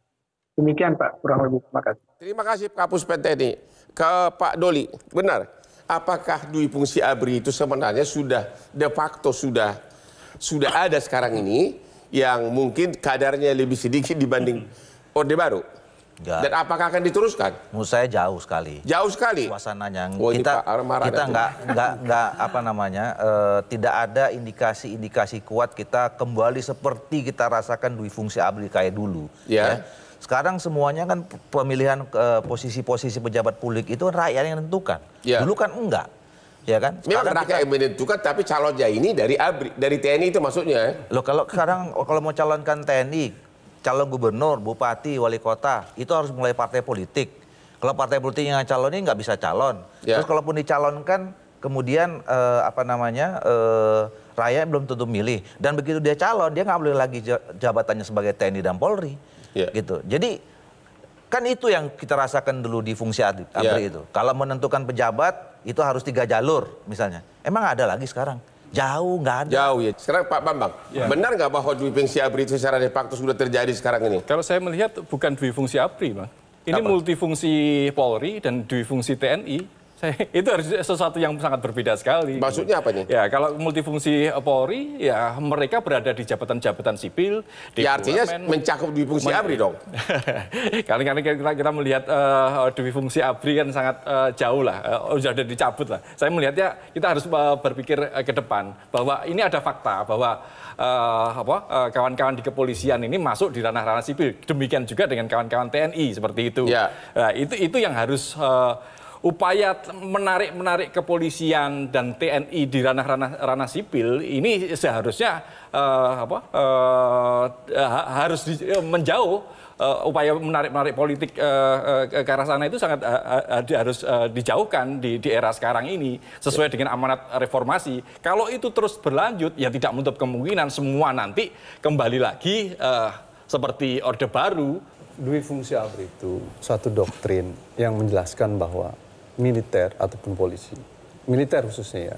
Demikian Pak, kurang lebih. Terima kasih. Terima kasih Kapuspen TNI. Ke Pak Doli, benar. Apakah dui fungsi ABRI itu sebenarnya sudah de facto sudah ada sekarang ini yang mungkin kadarnya lebih sedikit dibanding Orde Baru? Enggak. Dan apakah akan diteruskan? Menurut saya jauh sekali. Jauh sekali. Suasananya kita tidak ada indikasi kuat kita kembali seperti kita rasakan dui fungsi ABRI kayak dulu. Ya. Sekarang semuanya kan pemilihan posisi-posisi pejabat publik itu rakyat yang menentukan. Dulu kan enggak. Ya kan? Memang rakyat yang menentukan, tapi calonnya ini dari ABRI, dari TNI itu maksudnya. Loh kalau sekarang kalau mau calonkan TNI, calon gubernur, bupati, wali kota, itu harus mulai partai politik. Kalau partai politik yang calonin nggak bisa calon. Terus kalaupun dicalonkan, kemudian rakyat belum tentu milih. Dan begitu dia calon, dia nggak boleh lagi jabatannya sebagai TNI dan Polri. Gitu. Jadi kan itu yang kita rasakan dulu di fungsi ABRI itu. Kalau menentukan pejabat itu harus 3 jalur misalnya. Emang ada lagi sekarang? Jauh nggak ada. Jauh ya. Sekarang Pak Bambang, benar nggak bahwa dui fungsi ABRI itu secara de facto sudah terjadi sekarang ini? Kalau saya melihat bukan dui fungsi ABRI, Bang. Ini multifungsi Polri dan dui fungsi TNI. Itu harus sesuatu yang sangat berbeda sekali. Maksudnya apa nih? Ya, kalau multifungsi Polri, ya mereka berada di jabatan-jabatan sipil. Ya artinya mencakup dwi fungsi ABRI dong. Karena kita melihat dwi fungsi ABRI kan sangat jauh lah, sudah dicabut lah. Saya melihatnya kita harus berpikir ke depan bahwa ini ada fakta bahwa kawan-kawan di kepolisian ini masuk di ranah-ranah sipil. Demikian juga dengan kawan-kawan TNI seperti itu. Ya. Nah, itu yang harus upaya menarik kepolisian dan TNI di ranah sipil ini seharusnya harus menjauh. Upaya menarik politik ke arah sana itu sangat harus dijauhkan di era sekarang ini sesuai dengan amanat reformasi. Kalau itu terus berlanjut, ya tidak menutup kemungkinan semua nanti kembali lagi seperti Orde Baru. Dwi fungsi ABRI itu suatu doktrin yang menjelaskan bahwa militer ataupun polisi, militer khususnya ya,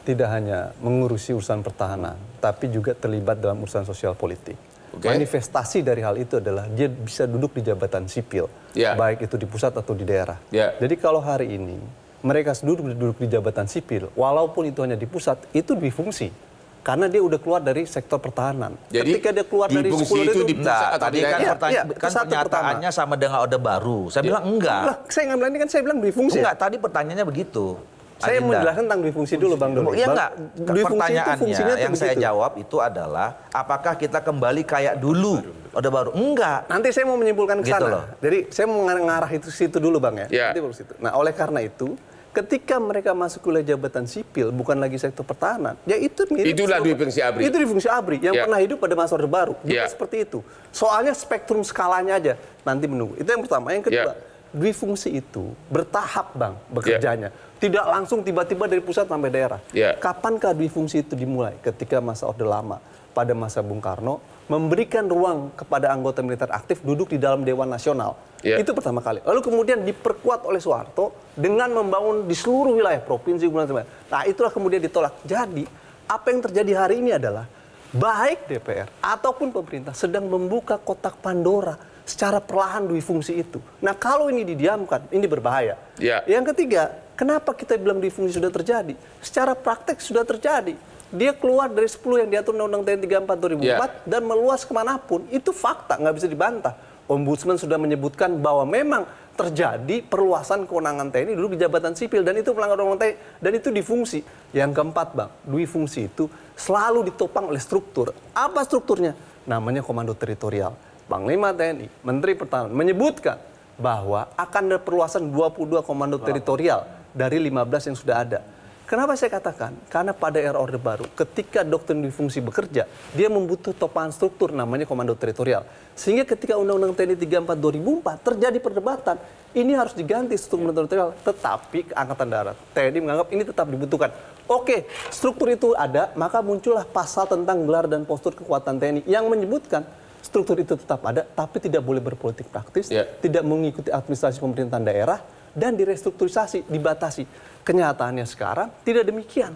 tidak hanya mengurusi urusan pertahanan, tapi juga terlibat dalam urusan sosial politik. Manifestasi dari hal itu adalah dia bisa duduk di jabatan sipil, baik itu di pusat atau di daerah. Jadi kalau hari ini mereka duduk di jabatan sipil, walaupun itu hanya di pusat, itu dwi fungsi. Karena dia udah keluar dari sektor pertahanan. Jadi, ketika dia keluar dari 10 itu di pusat, tadi kan pernyataannya sama dengan Orde Baru. Saya bilang enggak. Saya nggak bilang ini kan saya bilang dwi fungsi. Enggak, tadi pertanyaannya begitu. Saya mau menjelaskan tentang dwi fungsi dulu, Bang Doni. Iya enggak. Pertanyaannya yang saya jawab itu adalah apakah kita kembali kayak dulu Orde Baru? Enggak. Nanti saya mau menyimpulkan ke sana. Gitu loh. Jadi saya mau mengarah itu situ dulu, Bang ya. Nanti baru situ. Nah, oleh karena itu ketika mereka masuk ke jabatan sipil, bukan lagi sektor pertahanan, ya itu mirip. Itulah dwi fungsi ABRI. Itu dwi fungsi ABRI yang pernah hidup pada masa Orde Baru. Juga seperti itu. Soalnya spektrum skalanya aja nanti menunggu. Itu yang pertama. Yang kedua, dwi fungsi itu bertahap, Bang, bekerjanya. Tidak langsung tiba-tiba dari pusat sampai daerah. Kapankah dwi fungsi itu dimulai? Ketika masa Orde Lama, pada masa Bung Karno, memberikan ruang kepada anggota militer aktif duduk di dalam Dewan Nasional. Itu pertama kali. Lalu kemudian diperkuat oleh Soeharto dengan membangun di seluruh wilayah provinsi. Nah, itulah kemudian ditolak. Jadi, apa yang terjadi hari ini adalah baik DPR ataupun pemerintah sedang membuka kotak Pandora secara perlahan dwi fungsi itu. Nah, kalau ini didiamkan, ini berbahaya. Yang ketiga, kenapa kita bilang dwi fungsi sudah terjadi? Secara praktek sudah terjadi. Dia keluar dari 10 yang diatur Undang-Undang TNI 34 2004 dan meluas kemanapun. Itu fakta, nggak bisa dibantah. Ombudsman sudah menyebutkan bahwa memang terjadi perluasan kewenangan TNI dulu di jabatan sipil dan itu melanggar Undang-Undang TNI dan itu difungsi. Yang keempat, Bang, dwi fungsi itu selalu ditopang oleh struktur. Apa strukturnya? Namanya komando teritorial. Panglima TNI, Menteri Pertahanan menyebutkan bahwa akan ada perluasan 22 komando teritorial dari 15 yang sudah ada. Kenapa saya katakan? Karena pada era Orde Baru, ketika doktrin dwi fungsi bekerja, dia membutuhkan topangan struktur namanya komando teritorial. Sehingga ketika Undang-Undang TNI 34 2004 terjadi perdebatan, ini harus diganti struktur komando teritorial. Tetapi Angkatan Darat, TNI menganggap ini tetap dibutuhkan. Oke, struktur itu ada, maka muncullah pasal tentang gelar dan postur kekuatan TNI yang menyebutkan struktur itu tetap ada, tapi tidak boleh berpolitik praktis, tidak mengikuti administrasi pemerintahan daerah, dan direstrukturisasi, dibatasi. Kenyataannya sekarang tidak demikian.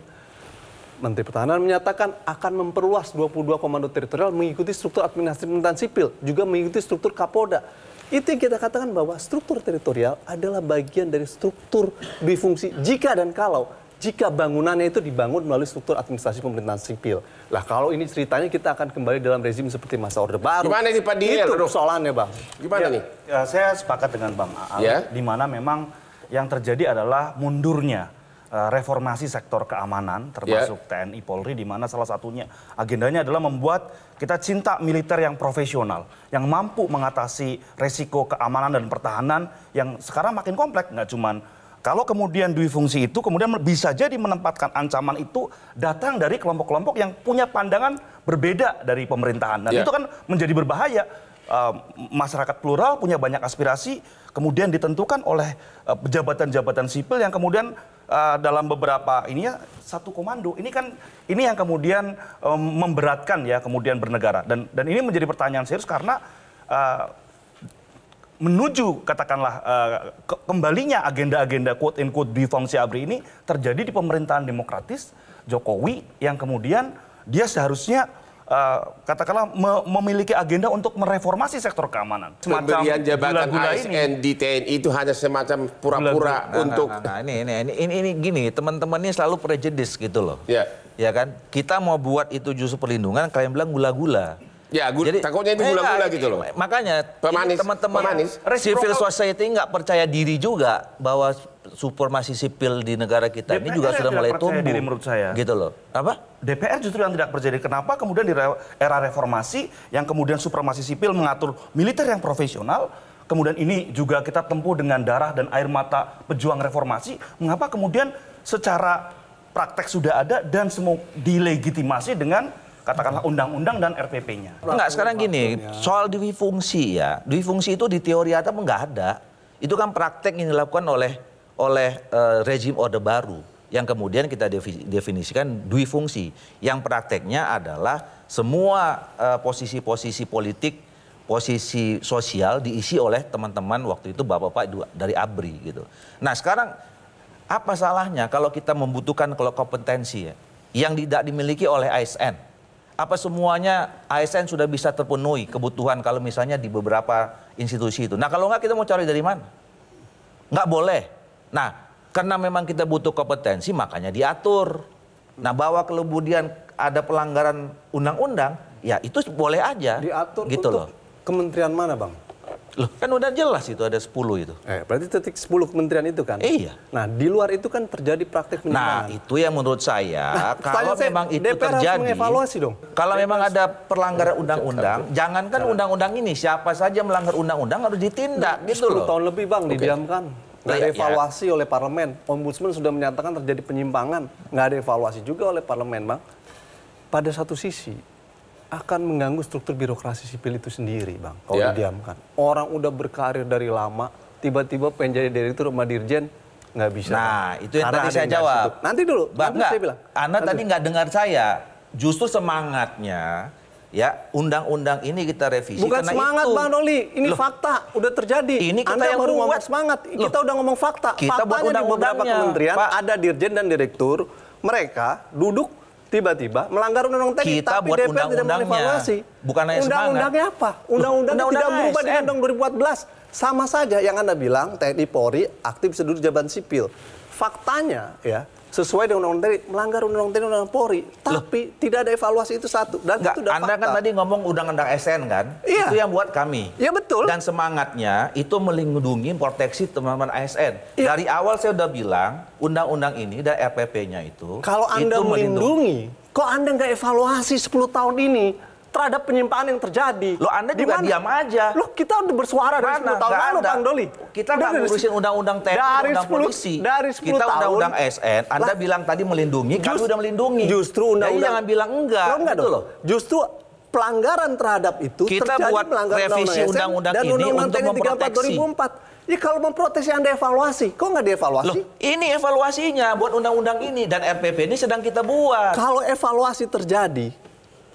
Menteri Pertahanan menyatakan akan memperluas 22 komando teritorial mengikuti struktur administrasi pemerintahan sipil, juga mengikuti struktur Kapolda. Itu yang kita katakan bahwa struktur teritorial adalah bagian dari struktur dwi fungsi jika dan kalau jika bangunannya itu dibangun melalui struktur administrasi pemerintahan sipil. Lah kalau ini ceritanya kita akan kembali dalam rezim seperti masa Orde Baru. Gimana nih Pak Diel? Itu persoalannya, Bang. Gimana nih? Ya, saya sepakat dengan Bang Aal, di mana memang yang terjadi adalah mundurnya reformasi sektor keamanan, termasuk TNI Polri, di mana salah satunya agendanya adalah membuat kita cinta militer yang profesional, yang mampu mengatasi resiko keamanan dan pertahanan yang sekarang makin kompleks, nggak cuman. Kalau kemudian dwi fungsi itu kemudian bisa jadi menempatkan ancaman itu datang dari kelompok-kelompok yang punya pandangan berbeda dari pemerintahan. Dan itu kan menjadi berbahaya. Masyarakat plural punya banyak aspirasi, kemudian ditentukan oleh jabatan-jabatan sipil yang kemudian dalam beberapa ini ya satu komando. Ini yang kemudian memberatkan ya kemudian bernegara. Dan ini menjadi pertanyaan serius karena menuju katakanlah kembalinya agenda-agenda quote in quote dwi fungsi ABRI ini terjadi di pemerintahan demokratis Jokowi yang kemudian dia seharusnya katakanlah memiliki agenda untuk mereformasi sektor keamanan. Pemberian jabatan ASN di TNI itu hanya semacam pura-pura untuk... Ini gini, teman-teman ini selalu prejudis gitu loh. Ya kan? Kita mau buat itu justru perlindungan, kalian bilang gula-gula. Ya, jadi, takutnya itu gula-gula gitu loh. Makanya teman-teman civil society nggak percaya diri juga bahwa supremasi sipil di negara kita ini juga sudah mulai tumbuh. Diri, menurut saya. Gitu loh. Apa? DPR justru yang tidak percaya diri. Kenapa kemudian di era reformasi yang kemudian supremasi sipil mengatur militer yang profesional, kemudian ini juga kita tempuh dengan darah dan air mata pejuang reformasi, mengapa kemudian secara praktek sudah ada dan semua dilegitimasi dengan katakanlah undang-undang dan RPP-nya. Enggak, sekarang gini, soal dui fungsi ya. Dui fungsi itu di teori atau enggak ada. Itu kan praktek yang dilakukan oleh rezim Orde Baru yang kemudian kita definisikan dui fungsi. Yang prakteknya adalah semua posisi-posisi politik, posisi sosial diisi oleh teman-teman waktu itu bapak-bapak dari ABRI gitu. Nah, sekarang apa salahnya kalau kita membutuhkan kompetensi ya, yang tidak dimiliki oleh ASN? Apa semuanya ASN sudah bisa terpenuhi kebutuhan kalau misalnya di beberapa institusi itu? Nah, kalau enggak kita mau cari dari mana? Enggak boleh. Nah, karena memang kita butuh kompetensi makanya diatur. Nah, bahwa kemudian ada pelanggaran undang-undang, ya itu boleh aja. Diatur gitu untuk loh. Kementerian mana, Bang? Loh, kan udah jelas itu ada 10 itu. Berarti titik 10 kementerian itu kan? Iya. Nah, di luar itu kan terjadi praktik penyimpangan. Nah, itu yang menurut saya, kalau memang itu DPR terjadi, harus mengevaluasi dong. Kalau memang ada pelanggaran undang-undang, jangankan undang-undang ini, siapa saja melanggar undang-undang harus ditindak gitu 10 loh. tahun lebih, Bang, didiamkan. Nggak ada evaluasi oleh parlemen. Ombudsman sudah menyatakan terjadi penyimpangan. Nggak ada evaluasi juga oleh parlemen, Bang. Pada satu sisi, akan mengganggu struktur birokrasi sipil itu sendiri, Bang, kalau didiamkan. Orang udah berkarir dari lama, tiba-tiba pengen jadi direktur sama dirjen, nggak bisa. Nah, Bang. Itu yang tadi saya jawab. Nanti dulu, nanti saya bilang. Anda tadi nggak dengar saya. Justru semangatnya, ya undang-undang ini kita revisi. Bukan karena semangat, Bang Doli. Ini fakta, udah terjadi. Ini kita Anda yang baru buat ngomong semangat. Kita udah ngomong fakta. Kita buat undang-undangnya di beberapa kementerian, Pak. ada dirjen dan direktur. Mereka duduk tiba-tiba melanggar undang-undang TNI, tapi buat DPR tidak mengevaluasi. Bukan hanya undang-undangnya apa? Undang-undangnya tidak berubah dengan undang 2014. Sama saja yang Anda bilang TNI Polri aktif seluruh jabatan sipil. Faktanya ya sesuai dengan undang-undang TNI, melanggar undang-undang TNI, undang-undang Polri, tapi tidak ada evaluasi itu satu. Dan itu udah Anda fakta. kan tadi ngomong undang-undang ASN kan? Iya. Itu yang buat kami. Iya betul. Dan semangatnya itu melindungi proteksi teman-teman ASN. Iya. Dari awal saya udah bilang undang-undang ini dan RPP-nya itu. Kalau Anda melindungi, kok Anda nggak evaluasi 10 tahun ini terhadap penyimpangan yang terjadi? Loh, Anda juga diam aja. Loh, kita udah bersuara dari 10 tahun lalu, Bang Doli. Kita nggak ngurusin undang-undang TNI, undang polisi. Dari 10 kita tahun. Undang-undang ASN, Anda bilang tadi melindungi, kami udah melindungi. Justru undang-undang. Jadi jangan bilang enggak, gitu loh. Justru pelanggaran terhadap itu kita terjadi buat melanggar revisi undang-undang ini untuk memproteksi. 2004. Ya kalau memproteksi Anda evaluasi, kok nggak dievaluasi? Loh, ini evaluasinya buat undang-undang ini dan RPP ini sedang kita buat. Kalau evaluasi terjadi,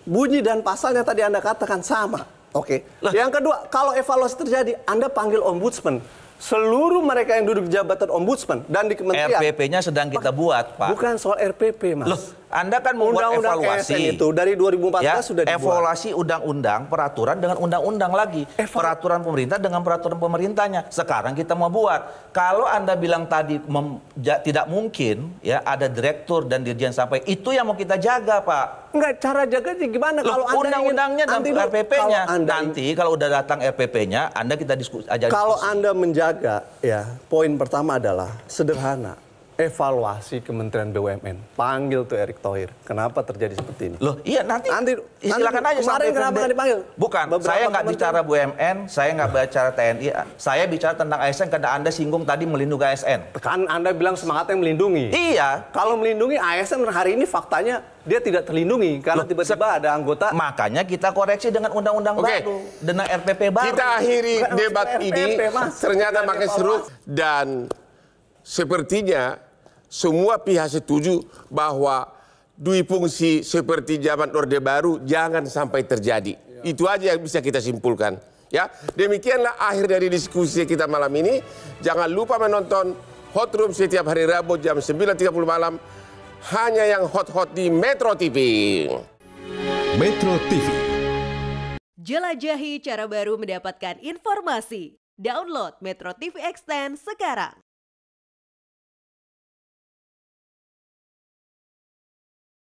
bunyi dan pasalnya tadi Anda katakan sama. Oke. Yang kedua, kalau evaluasi terjadi, Anda panggil ombudsman. Seluruh mereka yang duduk di jabatan ombudsman dan di kementerian. RPP-nya sedang kita buat, Pak. Bukan soal RPP, Mas. Loh, Anda kan membuat evaluasi. ASN itu dari 2014 ya, sudah dibuat. Evaluasi undang-undang, peraturan dengan undang-undang lagi. Peraturan pemerintah dengan peraturan pemerintahnya. Sekarang kita mau buat. Kalau Anda bilang tadi tidak mungkin ya ada direktur dan dirjen sampai itu yang mau kita jaga, Pak. Enggak, cara jaganya gimana? Kalau undang-undangnya dan RPP-nya. Nanti kalau udah datang RPP-nya, Anda kita diskusi aja. Kalau Anda menjaga, ya poin pertama adalah sederhana. Evaluasi Kementerian BUMN. Panggil tuh Erick Thohir. Kenapa terjadi seperti ini? Loh, iya nanti silakan aja kemarin kenapa nggak dipanggil? Bukan, saya nggak bicara BUMN, saya nggak bicara TNI, saya bicara tentang ASN karena Anda singgung tadi melindungi ASN. Kan Anda bilang semangatnya melindungi. Iya. Kalau melindungi ASN hari ini faktanya dia tidak terlindungi karena tiba-tiba ada anggota. Makanya kita koreksi dengan undang-undang baru, dengan RPP baru. Kita akhiri debat ini, ternyata makin seru dan sepertinya semua pihak setuju bahwa dui fungsi seperti zaman Orde Baru jangan sampai terjadi. Itu aja yang bisa kita simpulkan. Ya, demikianlah akhir dari diskusi kita malam ini. Jangan lupa menonton Hot Room setiap hari Rabu jam 9.30 malam hanya yang hot-hot di Metro TV. Metro TV. Jelajahi cara baru mendapatkan informasi. Download Metro TV Extend sekarang.